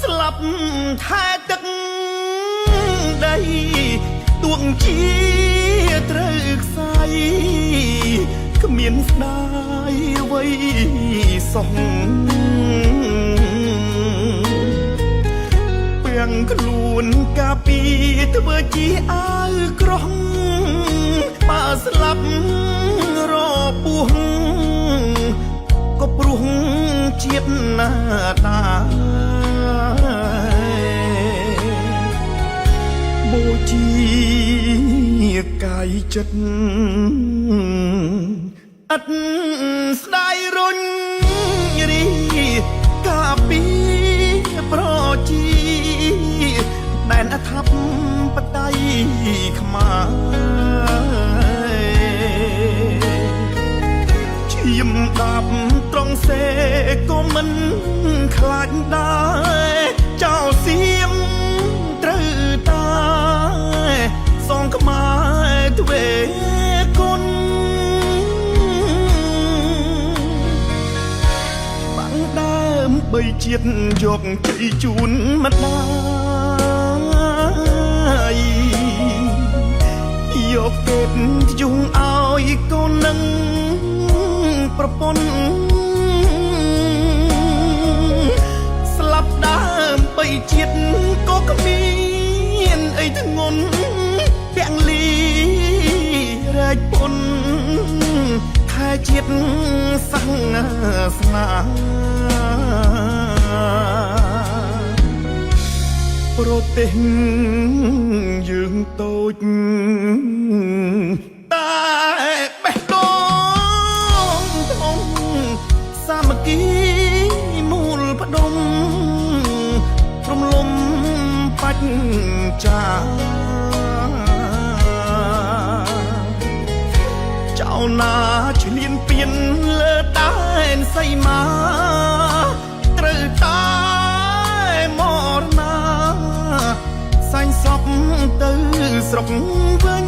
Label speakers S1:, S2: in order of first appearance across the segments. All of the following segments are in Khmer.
S1: ស្លាប់ថែទឹកដីដួងជាត្រូវខ្សែគ្មានស្ដាយអ្វីសោះពាំងខ្លួនកាពីធ្វើជាអាវក្រោះបើស្លាប់រពោះក៏ព្រោះជាតិណាតាបូជាកាយចិត្តអត់ស្ដាយរុញរីកាពីប្រជាដែនអធិបតេយ្យខ្មែរឈាមដាប់ត្រង់សេក៏មិនខ្លាចដែរចោលសៀមត្រូវតាសងខ្មែរទ្វេគុណបាំងដើមបីជាតិយកជ័យជូនម្ដាយយកពេទ្យយងឲ្យកូននឹងប្រពន្ធស្លាប់ដើមបីជាតិក៏គ្មានអីធ្ងន់ពាំងលីរែកពុនថែជាតិសាសនាប្រទេសយើងតូចតែបេះដូងធំសាមគ្គីមូលផ្ដុំរំលំបច្ចាចៅណាឈ្លានពានលើដែនសីមាត្រូវតែមរណាសាញ់សពទៅស្រុកវិញ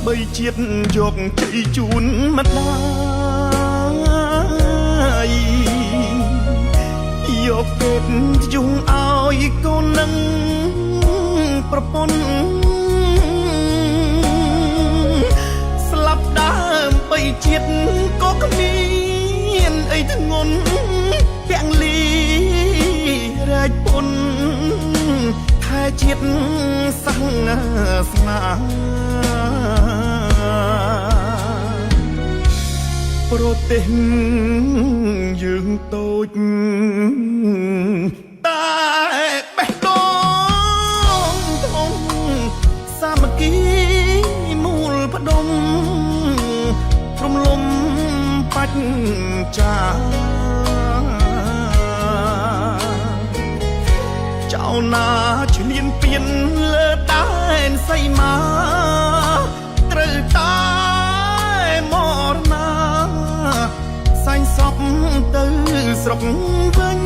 S1: បីជាតិយកជ័យជូនម្ដាយយកពេទ្យយងឲ្យកូននឹងប្រពន្ធស្លាប់ដើមបីជាតិក៏គ្មានអីធ្ងន់ពាំងលីរែកពុនថែជាតិសាសនាប្រទេសយើងតូចតែបេះដូងធំសាមគ្គីមូលផ្ដុំរំលំបច្ចាចៅណាឈ្លានពានលើដែនសីមាត្រូវតែមរណាសាញ់សពទៅស្រុកវិញ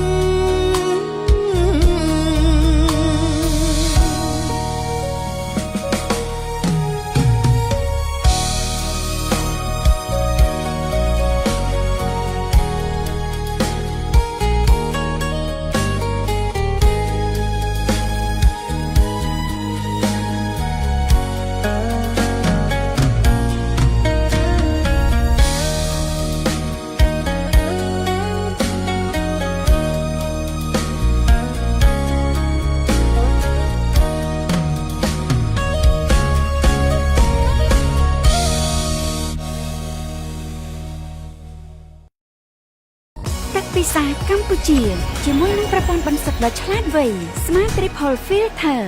S1: ពិសាកម្ពុជាជាមួយនឹងប្រព័ន្ធបន្សុទ្ធដ៏ឆ្លាតវៃ Smart Triple Filter